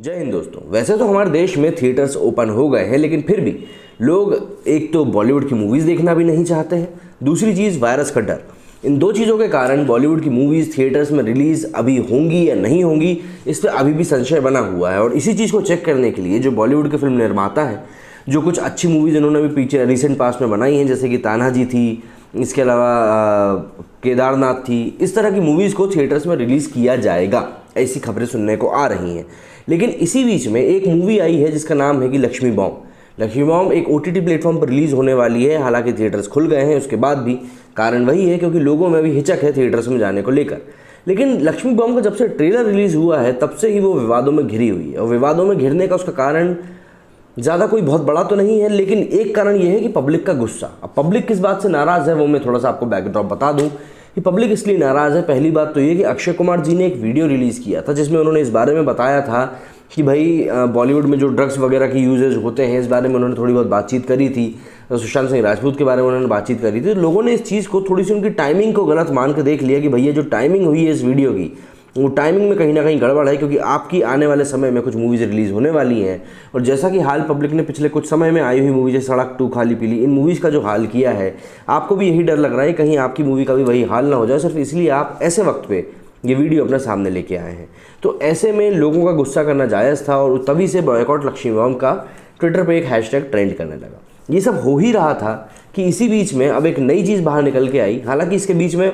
जय हिंद दोस्तों। वैसे तो हमारे देश में थिएटर्स ओपन हो गए हैं, लेकिन फिर भी लोग एक तो बॉलीवुड की मूवीज़ देखना भी नहीं चाहते हैं, दूसरी चीज़ वायरस का डर। इन दो चीज़ों के कारण बॉलीवुड की मूवीज़ थिएटर्स में रिलीज़ अभी होंगी या नहीं होंगी, इस पर अभी भी संशय बना हुआ है। और इसी चीज़ को चेक करने के लिए जो बॉलीवुड के फिल्म निर्माता हैं, जो कुछ अच्छी मूवीज़ इन्होंने भी पीछे रिसेंट पास्ट में बनाई हैं, जैसे कि तान्हाजी थी, इसके अलावा केदारनाथ थी, इस तरह की मूवीज़ को थिएटर्स में रिलीज़ किया जाएगा, ऐसी खबरें सुनने को आ रही हैं। लेकिन इसी बीच में एक मूवी आई है जिसका नाम है कि लक्ष्मी बॉम्ब। लक्ष्मी बॉम्ब एक OTT प्लेटफॉर्म पर रिलीज़ होने वाली है। हालांकि थिएटर्स खुल गए हैं, उसके बाद भी कारण वही है क्योंकि लोगों में भी हिचक है थिएटर्स में जाने को लेकर। लेकिन लक्ष्मी बॉम्ब का जब से ट्रेलर रिलीज़ हुआ है तब से ही वो विवादों में घिरी हुई है। और विवादों में घिरने का उसका कारण ज़्यादा कोई बहुत बड़ा तो नहीं है, लेकिन एक कारण ये है कि पब्लिक का गुस्सा। अब पब्लिक किस बात से नाराज़ है वो मैं थोड़ा सा आपको बैकड्रॉप बता दूं कि पब्लिक इसलिए नाराज़ है। पहली बात तो ये कि अक्षय कुमार जी ने एक वीडियो रिलीज़ किया था जिसमें उन्होंने इस बारे में बताया था कि भाई बॉलीवुड में जो ड्रग्स वगैरह की यूजेज होते हैं, इस बारे में उन्होंने थोड़ी बहुत बातचीत करी थी। सुशांत सिंह राजपूत के बारे में उन्होंने बातचीत करी थी। लोगों ने इस चीज़ को थोड़ी सी उनकी टाइमिंग को गलत मान के देख लिया कि भैया जो टाइमिंग हुई है इस वीडियो की, वो टाइमिंग में कहीं ना कहीं गड़बड़ है, क्योंकि आपकी आने वाले समय में कुछ मूवीज़ रिलीज़ होने वाली हैं। और जैसा कि हाल पब्लिक ने पिछले कुछ समय में आई हुई मूवी जैसे सड़क 2, खाली पीली, इन मूवीज़ का जो हाल किया है, आपको भी यही डर लग रहा है कहीं आपकी मूवी का भी वही हाल ना हो जाए, सिर्फ इसलिए आप ऐसे वक्त पे ये वीडियो अपने सामने लेके आए हैं। तो ऐसे में लोगों का गुस्सा करना जायज़ था और तभी से बॉयकॉट लक्ष्मी बॉम्ब का ट्विटर पे एक हैशटैग ट्रेंड करने लगा। ये सब हो ही रहा था कि इसी बीच में अब एक नई चीज़ बाहर निकल के आई। हालांकि इसके बीच में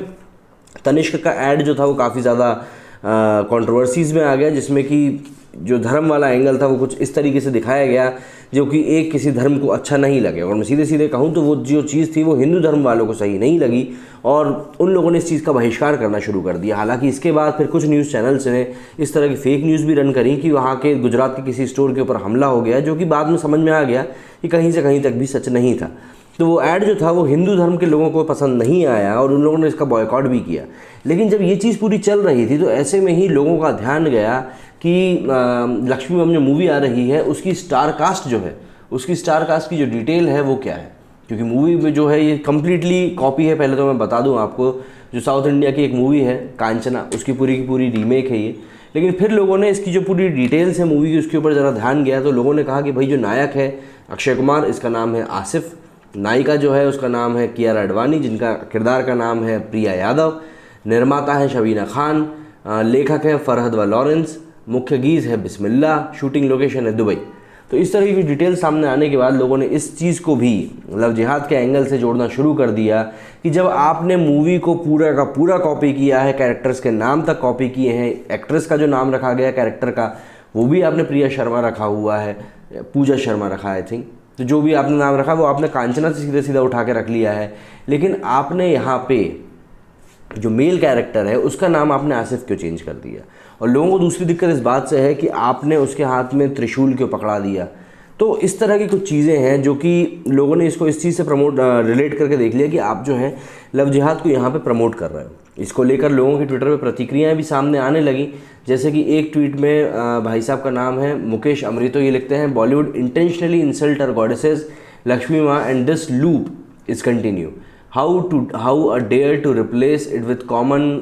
तनिष्क का ऐड जो था वो काफ़ी ज़्यादा कंट्रोवर्सीज़ में आ गया, जिसमें कि जो धर्म वाला एंगल था वो कुछ इस तरीके से दिखाया गया जो कि एक किसी धर्म को अच्छा नहीं लगे। और मैं सीधे सीधे कहूँ तो वो जो चीज़ थी वो हिंदू धर्म वालों को सही नहीं लगी और उन लोगों ने इस चीज़ का बहिष्कार करना शुरू कर दिया। हालांकि इसके बाद फिर कुछ न्यूज़ चैनल्स ने इस तरह की फेक न्यूज़ भी रन करी कि वहाँ के गुजरात के किसी स्टोर के ऊपर हमला हो गया, जो कि बाद में समझ में आ गया कि कहीं से कहीं तक भी सच नहीं था। तो वो ऐड जो था वो हिंदू धर्म के लोगों को पसंद नहीं आया और उन लोगों ने इसका बॉयकॉट भी किया। लेकिन जब ये चीज़ पूरी चल रही थी तो ऐसे में ही लोगों का ध्यान गया कि लक्ष्मी बॉम्ब जो मूवी आ रही है उसकी स्टार कास्ट जो है, उसकी स्टार कास्ट की जो डिटेल है वो क्या है। क्योंकि मूवी में जो है ये कम्प्लीटली कॉपी है। पहले तो मैं बता दूं आपको, जो साउथ इंडिया की एक मूवी है कांचना, उसकी पूरी की पूरी रीमेक है ये। लेकिन फिर लोगों ने इसकी जो पूरी डिटेल्स है मूवी की उसके ऊपर ज़रा ध्यान गया तो लोगों ने कहा कि भाई जो नायक है अक्षय कुमार, इसका नाम है आसिफ, नायिका जो है उसका नाम है कियारा आडवाणी, जिनका किरदार का नाम है प्रिया यादव, निर्माता है शबीना खान, लेखक है फरहद व लॉरेंस, मुख्य गीत है बिस्मिल्लाह, शूटिंग लोकेशन है दुबई। तो इस तरह की डिटेल सामने आने के बाद लोगों ने इस चीज़ को भी लव जिहाद के एंगल से जोड़ना शुरू कर दिया कि जब आपने मूवी को पूरा का पूरा कॉपी किया है, कैरेक्टर्स के नाम तक कॉपी किए हैं, एक्ट्रेस का जो नाम रखा गया कैरेक्टर का वो भी आपने प्रिया शर्मा रखा हुआ है, पूजा शर्मा रखा आई थिंक, तो जो भी आपने नाम रखा वो आपने कांचना से सीधे सीधा उठा के रख लिया है। लेकिन आपने यहाँ पे जो मेल कैरेक्टर है उसका नाम आपने आसिफ क्यों चेंज कर दिया। और लोगों को दूसरी दिक्कत इस बात से है कि आपने उसके हाथ में त्रिशूल क्यों पकड़ा दिया। तो इस तरह की कुछ चीज़ें हैं जो कि लोगों ने इसको इस चीज़ से रिलेट करके देख लिया कि आप जो है लव जिहाद को यहाँ पे प्रमोट कर रहे हो। इसको लेकर लोगों की ट्विटर पे प्रतिक्रियाएं भी सामने आने लगी। जैसे कि एक ट्वीट में भाई साहब का नाम है मुकेश अमृतो, ये लिखते हैं, Bollywood intentionally insult our goddesses Lakshmi माँ and this loop is continue, how a dare to replace it with common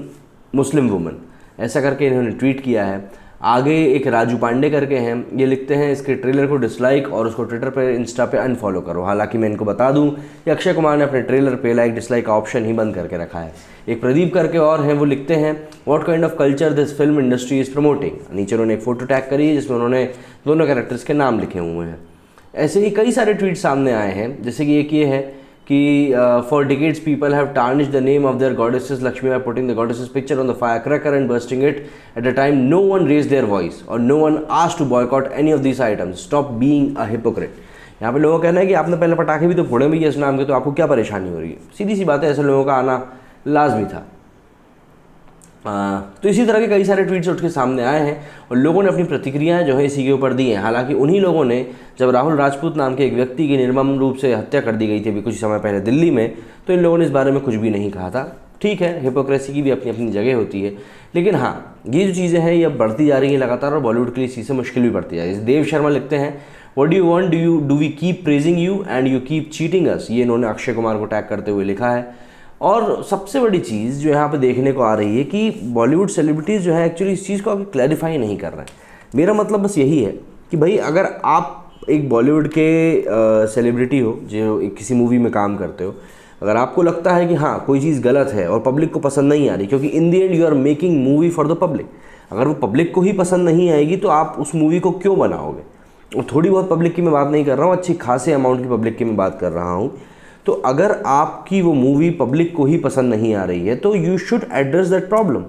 Muslim woman, ऐसा करके इन्होंने ट्वीट किया है। आगे एक राजू पांडे करके हैं, ये लिखते हैं इसके ट्रेलर को डिसलाइक और उसको ट्विटर पे इंस्टा पे अनफॉलो करो। हालांकि मैं इनको बता दूं कि अक्षय कुमार ने अपने ट्रेलर पे लाइक डिसलाइक का ऑप्शन ही बंद करके रखा है। एक प्रदीप करके और हैं, वो लिखते हैं what kind of culture this film industry is promoting. नीचे उन्होंने एक फोटो टैग करी है जिसमें उन्होंने दोनों कैरेक्टर्स के नाम लिखे हुए हैं। ऐसे ही कई सारे ट्वीट सामने आए हैं, जैसे कि एक ये है कि for decades people have tarnished the name of their goddesses Lakshmi by putting the goddesses picture on the fire cracker and bursting it at a time no one raise their voice और no one asked to boycott any of these items, stop being a hypocrite. यहाँ पे लोगों का कहना है कि आपने पहले पटाखे भी तो फोड़े भैया इस नाम के, तो आपको क्या परेशानी हो रही है। सीधी सी बात है, ऐसे लोगों का आना लाजमी था। तो इसी तरह के कई सारे ट्वीट्स उठ के सामने आए हैं और लोगों ने अपनी प्रतिक्रियाएं जो है इसी के ऊपर दी हैं। हालांकि उन्हीं लोगों ने जब राहुल राजपूत नाम के एक व्यक्ति की निर्मम रूप से हत्या कर दी गई थी अभी कुछ समय पहले दिल्ली में, तो इन लोगों ने इस बारे में कुछ भी नहीं कहा था। ठीक है, हिपोक्रेसी की भी अपनी अपनी जगह होती है, लेकिन हाँ ये जो चीज़ें हैं ये अब बढ़ती जा रही हैं लगातार और बॉलीवुड के लिए इसी से मुश्किल भी बढ़ती जा रही है। देव शर्मा लिखते हैं what do you want, do we keep praising you and you keep cheating us, ये इन्होंने अक्षय कुमार को टैग करते हुए लिखा है। और सबसे बड़ी चीज़ जो यहाँ पे देखने को आ रही है कि बॉलीवुड सेलिब्रिटीज़ जो है एक्चुअली इस चीज़ को अभी क्लैरिफाई नहीं कर रहे हैं। मेरा मतलब बस यही है कि भाई अगर आप एक बॉलीवुड के सेलिब्रिटी हो जो किसी मूवी में काम करते हो, अगर आपको लगता है कि हाँ कोई चीज़ गलत है और पब्लिक को पसंद नहीं आ रही, क्योंकि in the end you are making movie for the public, अगर वो पब्लिक को ही पसंद नहीं आएगी तो आप उस मूवी को क्यों बनाओगे। और थोड़ी बहुत पब्लिक की मैं बात नहीं कर रहा हूँ, अच्छी खासे अमाउंट की पब्लिक की मैं बात कर रहा हूँ। तो अगर आपकी वो मूवी पब्लिक को ही पसंद नहीं आ रही है तो you should address that problem.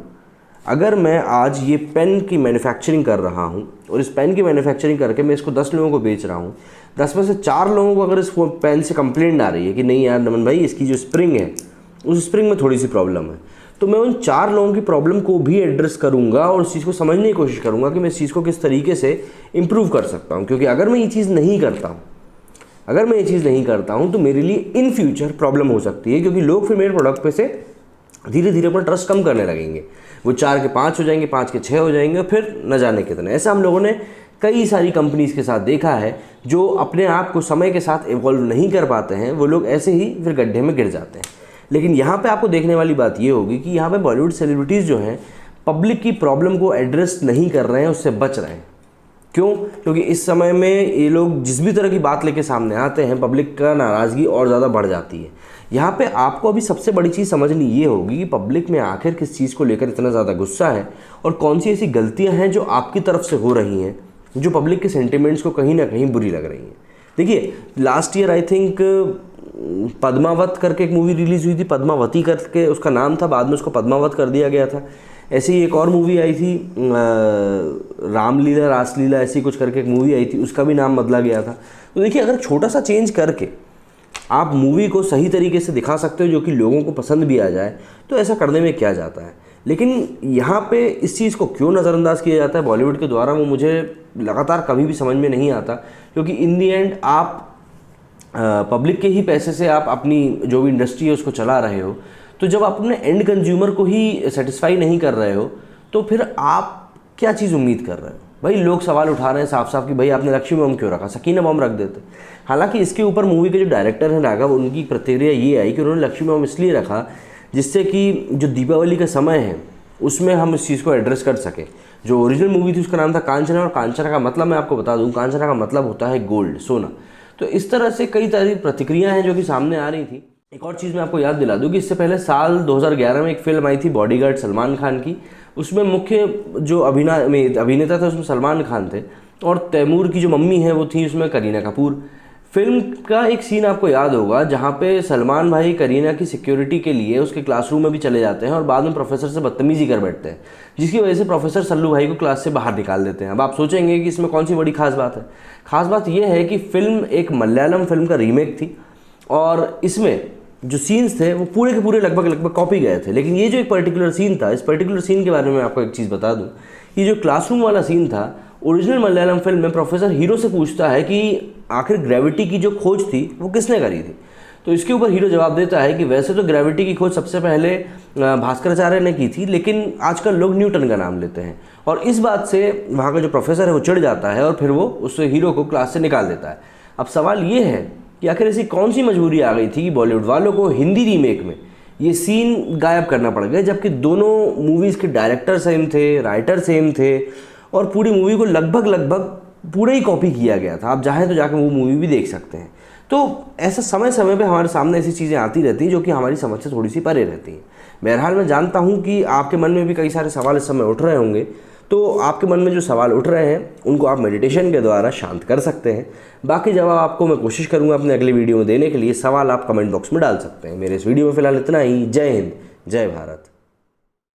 अगर मैं आज ये पेन की मैन्युफैक्चरिंग कर रहा हूँ और इस पेन की मैन्युफैक्चरिंग करके मैं इसको 10 लोगों को बेच रहा हूँ, 10 में से 4 लोगों को अगर इस पेन से कंप्लेंट आ रही है कि नहीं यार नमन भाई इसकी जो स्प्रिंग है उस स्प्रिंग में थोड़ी सी प्रॉब्लम है, तो मैं उन 4 लोगों की प्रॉब्लम को भी एड्रेस करूँगा और उस चीज़ को समझने की कोशिश करूँगा कि मैं इस चीज़ को किस तरीके से इम्प्रूव कर सकता हूँ। क्योंकि अगर मैं ये चीज़ नहीं करता हूँ तो मेरे लिए इन फ्यूचर प्रॉब्लम हो सकती है, क्योंकि लोग फिर मेरे प्रोडक्ट पे से धीरे धीरे अपना ट्रस्ट कम करने लगेंगे। वो 4 के 5 हो जाएंगे, 5 के 6 हो जाएंगे, फिर न जाने कितने। ऐसा हम लोगों ने कई सारी कंपनीज़ के साथ देखा है, जो अपने आप को समय के साथ इवॉल्व नहीं कर पाते हैं, वो लोग ऐसे ही फिर गड्ढे में गिर जाते हैं। लेकिन यहाँ पे आपको देखने वाली बात ये होगी कि यहाँ पे बॉलीवुड सेलिब्रिटीज़ जो हैं पब्लिक की प्रॉब्लम को एड्रेस नहीं कर रहे हैं, उससे बच रहे हैं। क्यों? क्योंकि इस समय में ये लोग जिस भी तरह की बात लेके सामने आते हैं, पब्लिक का नाराज़गी और ज़्यादा बढ़ जाती है। यहाँ पे आपको अभी सबसे बड़ी चीज़ समझनी ये होगी कि पब्लिक में आखिर किस चीज़ को लेकर इतना ज़्यादा गुस्सा है और कौन सी ऐसी गलतियाँ हैं जो आपकी तरफ से हो रही हैं, जो पब्लिक के सेंटिमेंट्स को कहीं ना कहीं बुरी लग रही हैं। देखिए last year I think Padmavat करके एक मूवी रिलीज़ हुई थी, पद्मावती करके उसका नाम था, बाद में उसको पद्मावत कर दिया गया था। ऐसे ही एक और मूवी आई थी रामलीला रासलीला ऐसी कुछ करके एक मूवी आई थी, उसका भी नाम बदला गया था। तो देखिए अगर छोटा सा चेंज करके आप मूवी को सही तरीके से दिखा सकते हो जो कि लोगों को पसंद भी आ जाए, तो ऐसा करने में क्या जाता है। लेकिन यहाँ पे इस चीज़ को क्यों नज़रअंदाज किया जाता है बॉलीवुड के द्वारा, वो मुझे लगातार कभी भी समझ में नहीं आता। क्योंकि इन दी एंड आप पब्लिक के ही पैसे से आप अपनी जो भी इंडस्ट्री है उसको चला रहे हो, तो जब आप अपने एंड कंज्यूमर को ही सेटिस्फाई नहीं कर रहे हो तो फिर आप क्या चीज़ उम्मीद कर रहे हो। भाई लोग सवाल उठा रहे हैं साफ साफ कि भाई आपने लक्ष्मी बम क्यों रखा, सकीना बम रख देते। हालांकि इसके ऊपर मूवी के जो डायरेक्टर हैं राघव, उनकी प्रतिक्रिया ये आई कि उन्होंने लक्ष्मी बम इसलिए रखा जिससे कि जो दीपावली का समय है उसमें हम इस चीज़ को एड्रेस कर सकें। जो ओरिजिनल मूवी थी उसका नाम था कांचना, और कांचना का मतलब मैं आपको बता दूँ, कांचना का मतलब होता है गोल्ड, सोना। तो इस तरह से कई सारी प्रतिक्रियाएँ हैं जो कि सामने आ रही थी। एक और चीज़ मैं आपको याद दिला दूँ कि इससे पहले साल 2011 में एक फिल्म आई थी बॉडीगार्ड सलमान खान की। उसमें मुख्य जो अभिनेता थे उसमें सलमान खान थे और तैमूर की जो मम्मी है वो थी उसमें करीना कपूर। फिल्म का एक सीन आपको याद होगा जहाँ पे सलमान भाई करीना की सिक्योरिटी के लिए उसके क्लासरूम में भी चले जाते हैं और बाद में प्रोफेसर से बदतमीजी कर बैठते हैं, जिसकी वजह से प्रोफेसर सल्लू भाई को क्लास से बाहर निकाल देते हैं। अब आप सोचेंगे कि इसमें कौन सी बड़ी खास बात है। खास बात यह है कि फिल्म एक मलयालम फिल्म का रीमेक थी और इसमें जो सीन्स थे वो पूरे के पूरे लगभग कॉपी गए थे। लेकिन ये जो एक पर्टिकुलर सीन था, इस पर्टिकुलर सीन के बारे में आपको एक चीज़ बता दूं, ये जो क्लासरूम वाला सीन था ओरिजिनल मलयालम फिल्म में प्रोफेसर हीरो से पूछता है कि आखिर ग्रेविटी की जो खोज थी वो किसने करी थी। तो इसके ऊपर हीरो जवाब देता है कि वैसे तो ग्रेविटी की खोज सबसे पहले भास्कराचार्य ने की थी, लेकिन आजकल लोग न्यूटन का नाम लेते हैं। और इस बात से वहाँ का जो प्रोफेसर है वो चिढ़ जाता है और फिर वो उस हीरो को क्लास से निकाल देता है। अब सवाल ये है कि आखिर ऐसी कौन सी मजबूरी आ गई थी कि बॉलीवुड वालों को हिंदी रीमेक में ये सीन गायब करना पड़ गया, जबकि दोनों मूवीज़ के डायरेक्टर सेम थे, राइटर सेम थे और पूरी मूवी को लगभग पूरा ही कॉपी किया गया था। आप चाहें तो जाकर वो मूवी भी देख सकते हैं। तो ऐसा समय समय पे हमारे सामने ऐसी चीज़ें आती रहती हैं जो कि हमारी समझ से थोड़ी सी परे रहती हैं। बहरहाल मैं जानता हूँ कि आपके मन में भी कई सारे सवाल इस समय उठ रहे होंगे, तो आपके मन में जो सवाल उठ रहे हैं उनको आप मेडिटेशन के द्वारा शांत कर सकते हैं। बाकी जवाब आपको मैं कोशिश करूँगा अपने अगले वीडियो में देने के लिए। सवाल आप कमेंट बॉक्स में डाल सकते हैं। मेरे इस वीडियो में फ़िलहाल इतना ही। जय हिंद, जय भारत।